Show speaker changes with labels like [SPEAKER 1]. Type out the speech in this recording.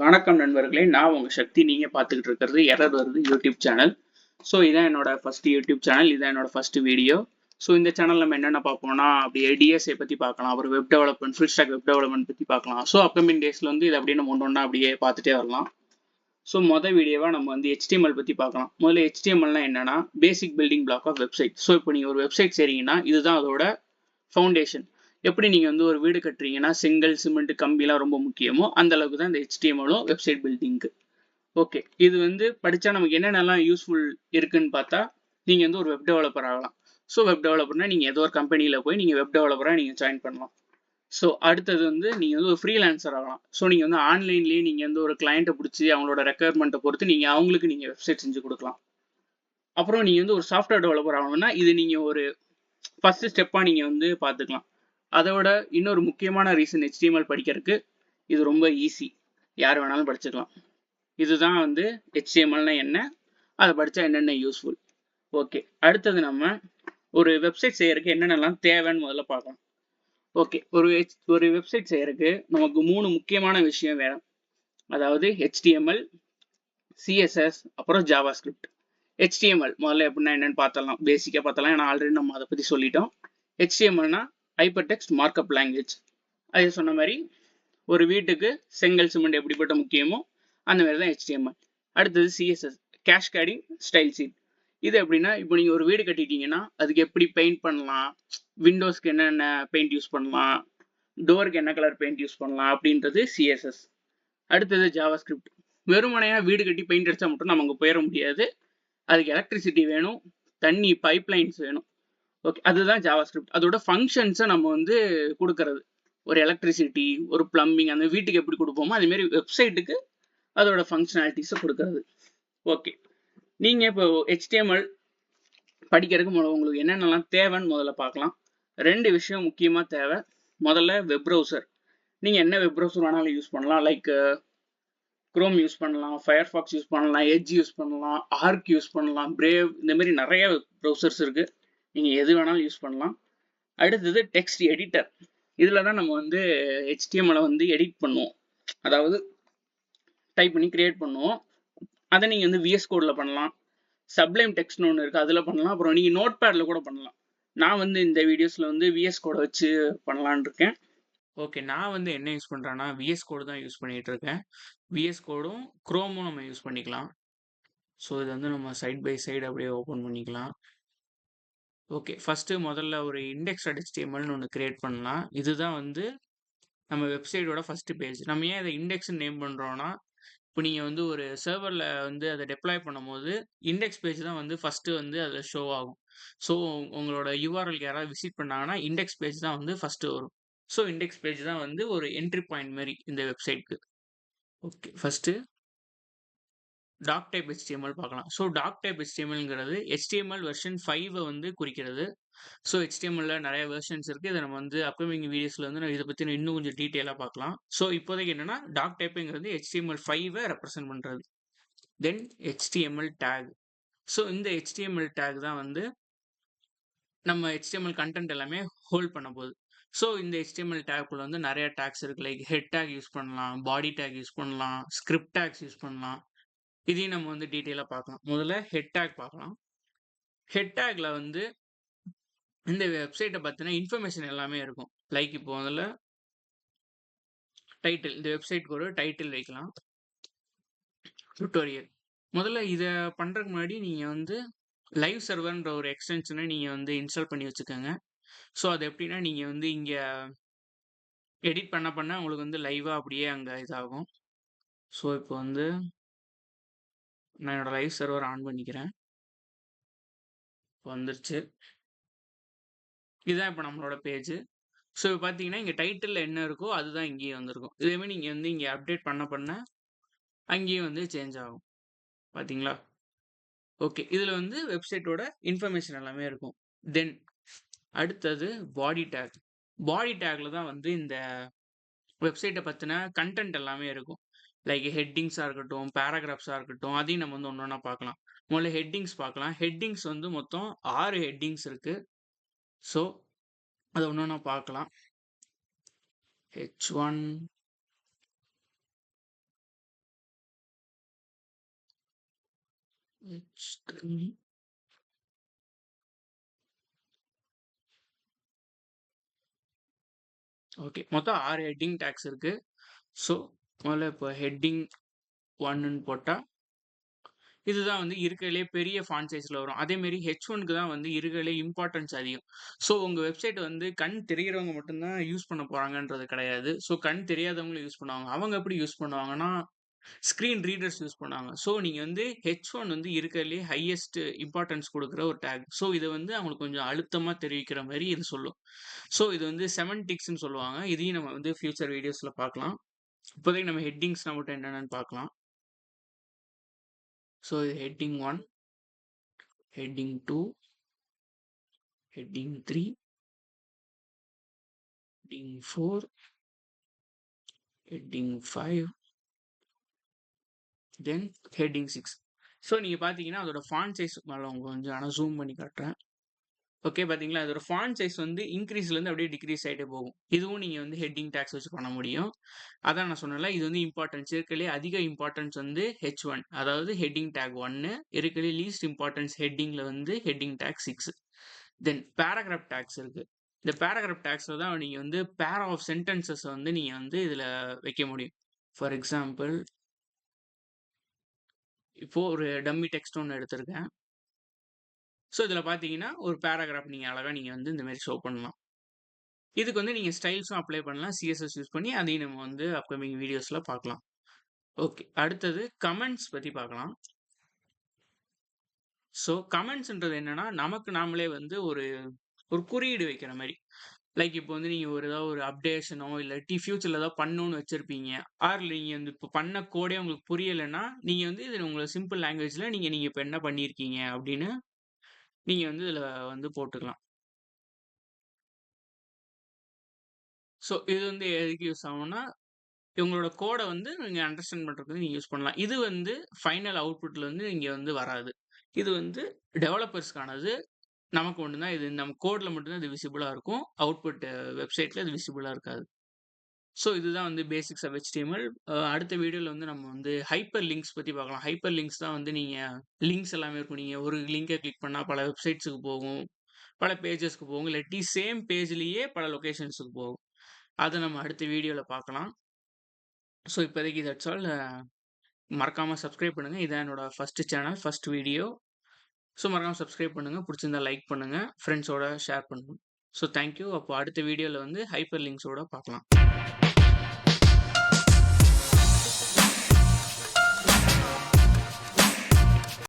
[SPEAKER 1] வணக்கம் நண்பர்களே, நான் உங்க சக்தி. நீங்க பார்த்துக்கிட்டு இருக்கிறது எரர் வருது யூடியூப் சேனல். ஸோ இதான் என்னோட ஃபர்ஸ்ட் யூடியூப் சேனல். இதான் என்னோட ஃபர்ஸ்ட் வீடியோ. ஸோ இந்த சேனல் நம்ம என்னென்ன பார்ப்போம்னா, அப்படியே டிஎஸ்ஏ பற்றி பார்க்கலாம், அப்புறம் web development, full stack web development பற்றி பார்க்கலாம். ஸோ அப்கமிங் டேஸில் வந்து இது அப்படியே நம்ம ஒன்று அப்படியே பார்த்துட்டே வரலாம். ஸோ வீடியோவாக நம்ம வந்து ஹெச்டிஎம்எல் பற்றி பார்க்கலாம். முதல்ல ஹெச்டிஎம்எல்னா என்னன்னா, basic building block of website. So இப்போ நீங்கள் ஒரு வெப்சைட் செய்றீங்கன்னா இதுதான் அதோட ஃபவுண்டேஷன். எப்படி நீங்கள் வந்து ஒரு வீடு கட்டுறீங்கன்னா செங்கல், சிமெண்ட், கம்பிலாம் ரொம்ப முக்கியமோ அந்த அளவுக்கு தான் இந்த ஹெச்டிஎம்எலும் வெப்சைட் பில்டிங்க்கு. ஓகே, இது வந்து படித்தா நமக்கு என்னென்னலாம் யூஸ்ஃபுல் இருக்குன்னு பார்த்தா, நீங்கள் வந்து ஒரு வெப் டெவலப்பர் ஆகலாம். ஸோ வெப் டெவலப்பர்னா நீங்கள் ஏதோ ஒரு கம்பெனியில் போய் நீங்கள் வெப் டெவலப்பராக நீங்கள் ஜாயின் பண்ணலாம். ஸோ அடுத்தது வந்து நீங்கள் வந்து ஒரு ஃப்ரீலான்சர் ஆகலாம். ஸோ நீங்கள் வந்து ஆன்லைன்லேயே நீங்கள் வந்து ஒரு கிளைண்ட்டை பிடிச்சி அவங்களோட ரெக்குயர்மெண்ட்டை பொறுத்து நீங்கள் அவங்களுக்கு நீங்கள் வெப்சைட் செஞ்சு கொடுக்கலாம். அப்புறம் நீங்கள் வந்து ஒரு சாஃப்ட்வேர் டெவலப்பர் ஆகணும்னா இது நீங்கள் ஒரு ஃபர்ஸ்ட் ஸ்டெப்பாக நீங்கள் வந்து பார்த்துக்கலாம். அதோட இன்னொரு முக்கியமான ரீசன் ஹெச்டிஎம்எல் படிக்கிறதுக்கு, இது ரொம்ப ஈஸி, யார் வேணாலும் படிச்சுக்கலாம். இதுதான் வந்து ஹெச்டிஎம்எல்னா என்ன, அதை படித்தா என்னென்ன யூஸ்ஃபுல். ஓகே, அடுத்தது நம்ம ஒரு வெப்சைட் செய்யறதுக்கு என்னென்னலாம் தேவைன்னு முதல்ல பார்க்கலாம். ஓகே, ஒரு வெப்சைட் செய்யறதுக்கு நமக்கு 3 முக்கியமான விஷயம் வேணும். அதாவது ஹெச்டிஎம்எல், சிஎஸ்எஸ், அப்புறம் ஜாவா ஸ்கிரிப்ட். ஹெச்டிஎம்எல் முதல்ல எப்படின்னா என்னன்னு பார்த்தலாம், பேசிக்காக பார்த்தலாம். ஏன்னா ஆல்ரெடி நம்ம அதை பற்றி சொல்லிட்டோம். ஹெச்டிஎம்எல்னா ஹைப்பர் டெக்ஸ்ட் மார்க்அப் லாங்குவேஜ். அது சொன்ன மாதிரி ஒரு வீட்டுக்கு செங்கல், சிமெண்ட் எப்படிப்பட்ட முக்கியமோ அந்த மாதிரி தான் ஹெச்டிஎம்எல். அடுத்தது சிஎஸ்எஸ், கேஸ்கேடிங் ஸ்டைல் ஷீட். இது எப்படின்னா, இப்போ நீங்கள் ஒரு வீடு கட்டிட்டீங்கன்னா அதுக்கு எப்படி பெயிண்ட் பண்ணலாம், விண்டோஸ்க்கு என்னென்ன பெயிண்ட் யூஸ் பண்ணலாம், டோருக்கு என்ன கலர் பெயிண்ட் யூஸ் பண்ணலாம் அப்படின்றது சிஎஸ்எஸ். அடுத்தது ஜாவா ஸ்கிரிப்ட். வெறுமனையாக வீடு கட்டி பெயிண்ட் அடித்தா மட்டும் நம்ம அங்கே போயிட முடியாது. அதுக்கு எலக்ட்ரிசிட்டி வேணும், தண்ணி பைப்லைன்ஸ் வேணும். ஓகே, அதுதான் ஜாவா ஸ்கிரிப்ட். அதோட ஃபங்க்ஷன்ஸை நம்ம வந்து கொடுக்கறது. ஒரு எலக்ட்ரிசிட்டி, ஒரு பிளம்பிங், அந்த வீட்டுக்கு எப்படி கொடுப்போமோ அதேமாரி வெப்சைட்டுக்கு அதோட ஃபங்க்ஷனாலிட்டிஸை கொடுக்கறது. ஓகே, நீங்கள் இப்போ ஹெச்டிஎம்எல் படிக்கிறதுக்கு உங்களுக்கு என்னென்னலாம் தேவைன்னு முதல்ல பார்க்கலாம். 2 விஷயம் முக்கியமாக தேவை. முதல்ல வெப் ப்ரௌசர். நீங்கள் என்ன வெப் ப்ரௌசர் வேணாலும் யூஸ் பண்ணலாம். லைக் குரோம் யூஸ் பண்ணலாம், ஃபயர்ஃபாக்ஸ் யூஸ் பண்ணலாம், எட்ஜ் யூஸ் பண்ணலாம், ஆர்க் யூஸ் பண்ணலாம், பிரேவ், இந்த மாதிரி நிறைய ப்ரௌசர்ஸ் இருக்குது. நீங்கள் எது வேணாலும் யூஸ் பண்ணலாம். அடுத்தது டெக்ஸ்ட் எடிட்டர். இதில் தான் நம்ம வந்து ஹெச்டிஎம்எலை வந்து எடிட் பண்ணுவோம், அதாவது டைப் பண்ணி கிரியேட் பண்ணுவோம். அதை நீங்கள் வந்து விஎஸ் கோடில் பண்ணலாம், சப்ளைம் டெக்ஸ்ட்னு ஒன்று இருக்குது அதில் பண்ணலாம், அப்புறம் நீங்கள் நோட் பேடில் கூட பண்ணலாம். நான் வந்து இந்த வீடியோஸில் வந்து விஎஸ் கோடை வச்சு பண்ணலான் இருக்கேன். ஓகே, நான் வந்து என்ன யூஸ் பண்ணுறேன்னா விஎஸ் கோடு தான் யூஸ் பண்ணிகிட்டு இருக்கேன். விஎஸ் கோடும் குரோமும் நம்ம யூஸ் பண்ணிக்கலாம். ஸோ இது வந்து நம்ம சைட் பை சைடு அப்படியே ஓப்பன் பண்ணிக்கலாம். ஓகே, ஃபஸ்ட்டு முதல்ல ஒரு இண்டெக்ஸ் HTMLனு ஒன்று கிரியேட் பண்ணலாம். இதுதான் வந்து நம்ம வெப்சைட்டோட ஃபஸ்ட்டு பேஜ். நம்ம ஏன் இதை இண்டெக்ஸ்னு நேம் பண்ணுறோன்னா, இப்போ நீங்கள் வந்து ஒரு சர்வரில் வந்து அதை டெப்ளாய் பண்ணும்போது இண்டெக்ஸ் பேஜ் தான் வந்து ஃபஸ்ட்டு வந்து அதில் ஷோ ஆகும். ஸோ உங்களோட யூஆர்எல்க்கு யாராவது விசிட் பண்ணாங்கன்னா இண்டெக்ஸ் பேஜ் தான் வந்து ஃபஸ்ட்டு வரும். ஸோ இண்டெக்ஸ் பேஜ் தான் வந்து ஒரு என்ட்ரி பாயிண்ட் மாதிரி இந்த வெப்சைட்க்கு. Okay, first doc type HTML பார்க்கலாம். ஸோ டாக் டைப் HTMLங்கிறது HTML வெர்ஷன் 5 வந்து குறிக்கிறது. ஸோ HTMLல நிறைய வெர்ஷன்ஸ் இருக்குது. இதை நம்ம வந்து அப்கமிங் வீடியோஸில் வந்து இதை பற்றி இன்னும் கொஞ்சம் டீட்டெயிலாக பார்க்கலாம். ஸோ இப்போதைக்கு என்னென்னா டாக் டைப்புங்கிறது HTML 5 ரெப்ரசென்ட் பண்ணுறது. தென் HTML டேக். ஸோ இந்த HTML டேக் தான் வந்து நம்ம HTML கண்டென்ட் எல்லாமே ஹோல்ட் பண்ண போகுது. ஸோ இந்த HTML டேக்குள்ள வந்து நிறைய டேக்ஸ் இருக்குது. லைக் ஹெட் டேக் யூஸ் பண்ணலாம், பாடி டேக் யூஸ் பண்ணலாம், ஸ்கிரிப்ட் டேக்ஸ் யூஸ் பண்ணலாம். இதையும் நம்ம வந்து டீட்டெயிலாக பார்க்கலாம். முதல்ல ஹெட் டேக் பார்க்கலாம். ஹெட் டேக்ல வந்து இந்த வெப்சைட்டை பற்றின இன்ஃபர்மேஷன் எல்லாமே இருக்கும். லைக் இப்போ முதல்ல டைட்டில், இந்த வெப்சைட்க்கு ஒரு டைட்டில் வைக்கலாம், டுட்டோரியல். முதல்ல இதை பண்ணுறதுக்கு முன்னாடி நீங்கள் வந்து லைவ் சர்வர்ன்ற ஒரு எக்ஸ்டென்ஷனை நீங்கள் வந்து இன்ஸ்டால் பண்ணி வச்சுக்கோங்க. ஸோ அது எப்படின்னா நீங்கள் வந்து இங்கே எடிட் பண்ண உங்களுக்கு வந்து லைவாக அப்படியே அங்கே இதாகும். ஸோ இப்போ வந்து நான் என்னோடய லைவ் சர்வர் ஆன் பண்ணிக்கிறேன். இப்போ வந்துருச்சு. இதுதான் இப்போ நம்மளோட பேஜ். ஸோ இப்போ பார்த்தீங்கன்னா இங்கே டைட்டிலில் என்ன இருக்கோ அதுதான் இங்கேயும் வந்திருக்கும். இதேமாதிரி நீங்கள் வந்து இங்கே அப்டேட் பண்ண அங்கேயும் வந்து சேஞ்ச் ஆகும். பார்த்தீங்களா? ஓகே, இதில் வந்து வெப்சைட்டோட இன்ஃபர்மேஷன் எல்லாமே இருக்கும். தென் அடுத்தது பாடி டேக். பாடி டேக்கில் தான் வந்து இந்த வெப்சைட்டை பற்றின கண்டென்ட் எல்லாமே இருக்கும். லைக் ஹெட்டிங்ஸாக இருக்கட்டும், பேராகிராஃப்ஸாக இருக்கட்டும், அதையும் நம்ம வந்து ஒன்று ஒன்றா பார்க்கலாம். முதல்ல ஹெட்டிங்ஸ் பார்க்கலாம். ஹெட்டிங்ஸ் வந்து மொத்தம் 6 ஹெட்டிங்ஸ் இருக்குது. ஸோ அதை ஒன்று ஒன்றா பார்க்கலாம். H1, H3. ஓகே, மொத்தம் 6 ஹெட்டிங் டேக்ஸ் இருக்கு. ஸோ முதல்ல இப்போ ஹெட்டிங் 1ன்னு போட்டா இதுதான் வந்து இருக்கிறதுலே பெரிய ஃபாண்ட் சைஸ்ல வரும். அதேமாரி H1க்கு தான் வந்து இருக்கிறதுலே இம்பார்ட்டன்ஸ் அதிகம். ஸோ உங்க வெப்சைட் வந்து கண் தெரிகிறவங்க மட்டும்தான் யூஸ் பண்ண போறாங்கன்றது கிடையாது. ஸோ கண் தெரியாதவங்களும் யூஸ் பண்ணுவாங்க. அவங்க எப்படி யூஸ் பண்ணுவாங்கன்னா ஸ்க்ரீன் ரீடர்ஸ் யூஸ் பண்ணுவாங்க. ஸோ நீங்க வந்து H1 வந்து இருக்கிறதுலே ஹையஸ்ட் இம்பார்ட்டன்ஸ் கொடுக்குற ஒரு டேக். ஸோ இதை வந்து அவங்களுக்கு கொஞ்சம் அழுத்தமா தெரிவிக்கிற மாதிரி இது சொல்லும். ஸோ இது வந்து செமன்டிக்ஸ்ன்னு சொல்லுவாங்க. இதையும் நம்ம வந்து ஃபியூச்சர் வீடியோஸ்ல பார்க்கலாம். இப்போதைக்கு நம்ம ஹெட்டிங்ஸ் மட்டும் என்னென்னு பார்க்கலாம். ஸோ இது heading 1, heading 2, heading 3, heading 4, heading 5, then heading 6. So நீங்கள் பார்த்தீங்கன்னா அதோட ஃபாண்ட் சைஸ் மேலே கொஞ்சம் ஆனால் ஜூம் பண்ணி காட்டுறேன். ஓகே, பார்த்தீங்களா அதோட ஃபாண்ட் சைஸ் வந்து இன்க்ரீஸ்லேருந்து அப்படியே டிக்ரீஸ் ஆகிட்டே போகும். இதுவும் நீங்கள் வந்து ஹெட்டிங் டேக்ஸ் வச்சு பண்ண முடியும். அதான் நான் சொன்னல, இது வந்து இம்பார்ட்டன்ஸ் இருக்கிறதுலே அதிக இம்பார்ட்டன்ஸ் வந்து H1, அதாவது ஹெட்டிங் டேக் 1. இருக்கிறதுலே லீஸ்ட் இம்பார்ட்டன்ஸ் ஹெட்டிங்கில் வந்து ஹெட்டிங் டேக் 6. தென் பேராகிராஃப் டேக்ஸ் இருக்கு. இந்த பேராகிராஃப் டேக்ஸில் தான் நீங்கள் வந்து பேர் ஆஃப் சென்டென்சஸ் வந்து நீங்கள் வந்து இதில் வைக்க முடியும். ஃபார் எக்ஸாம்பிள் இப்போது ஒரு டம்மி டெக்ஸ்ட் ஒன்று எடுத்திருக்கேன். ஸோ இதில் பார்த்தீங்கன்னா ஒரு பேராகிராஃப் நீங்கள் அழகாக நீங்கள் வந்து இந்த மாதிரி ஷோ பண்ணலாம். இதுக்கு வந்து நீங்கள் ஸ்டைல்ஸும் அப்ளை பண்ணலாம், CSS யூஸ் பண்ணி. அதையும் நம்ம வந்து அப்கமிங் வீடியோஸில் பார்க்கலாம். ஓகே, அடுத்தது கமெண்ட்ஸ் பற்றி பார்க்கலாம். ஸோ கமெண்ட்ஸ்ன்றது என்னன்னா நமக்கு நாமளே வந்து ஒரு குறியீடு வைக்கிற மாதிரி. லைக் இப்போ வந்து நீங்கள் ஏதாவது ஒரு அப்டேஷனோ இல்லாட்டி ஃபியூச்சரில் ஏதாவது பண்ணணும்னு வச்சுருப்பீங்க. ஆர் நீங்கள் வந்து இப்போ பண்ண கோடே உங்களுக்கு புரியலைன்னா நீங்கள் வந்து இதில் உங்களை சிம்பிள் லாங்குவேஜில் நீங்கள் இப்போ என்ன பண்ணியிருக்கீங்க அப்படின்னு நீங்கள் வந்து இதில் வந்து போட்டுக்கலாம். ஸோ இது வந்து எதுக்கு யூஸ் ஆகும்னா உங்களோட கோடை வந்து நீங்கள் அண்டர்ஸ்டாண்ட் பண்ணுறதுக்கு நீங்கள் யூஸ் பண்ணலாம். இது வந்து ஃபைனல் அவுட்புட்டில் வந்து இங்கே வந்து வராது. இது வந்து டெவலப்பர்ஸ்க்கானது. நமக்கு ஒன்று தான் இது, நம்ம கோடில் மட்டும்தான் இது விசிபிளாக இருக்கும். அவுட்புட் வெப்சைட்டில் இது விசிபிளாக இருக்காது. ஸோ இதுதான் வந்து பேசிக்ஸ் ஆஃப் HTML. அடுத்த வீடியோவில் வந்து நம்ம வந்து ஹைப்பர் லிங்க்ஸ் பற்றி பார்க்கலாம். ஹைப்பர் லிங்க்ஸ் தான் வந்து நீங்கள் லிங்க்ஸ் எல்லாமே இருக்கும். நீங்கள் ஒரு லிங்கை கிளிக் பண்ணால் பல வெப்சைட்ஸுக்கு போகும், பல பேஜஸ்க்கு போகும், இல்லாட்டி சேம் பேஜ்லேயே பல லொக்கேஷன்ஸுக்கு போகும். அதை நம்ம அடுத்த வீடியோவில் பார்க்கலாம். ஸோ இப்போதைக்கு தட்ஸ் ஆல். மறக்காமல் சப்ஸ்கிரைப் பண்ணுங்கள். இதான் என்னோட first channel, first video. So மறக்காமல் சப்ஸ்கிரைப் பண்ணுங்கள். பிடிச்சிருந்தா லைக் பண்ணுங்கள், ஃப்ரெண்ட்ஸோட ஷேர் பண்ணுங்கள். So thank you. அப்போ அடுத்த வீடியோவில் வந்து ஹைப்பர் லிங்க்ஸோட பார்க்கலாம்.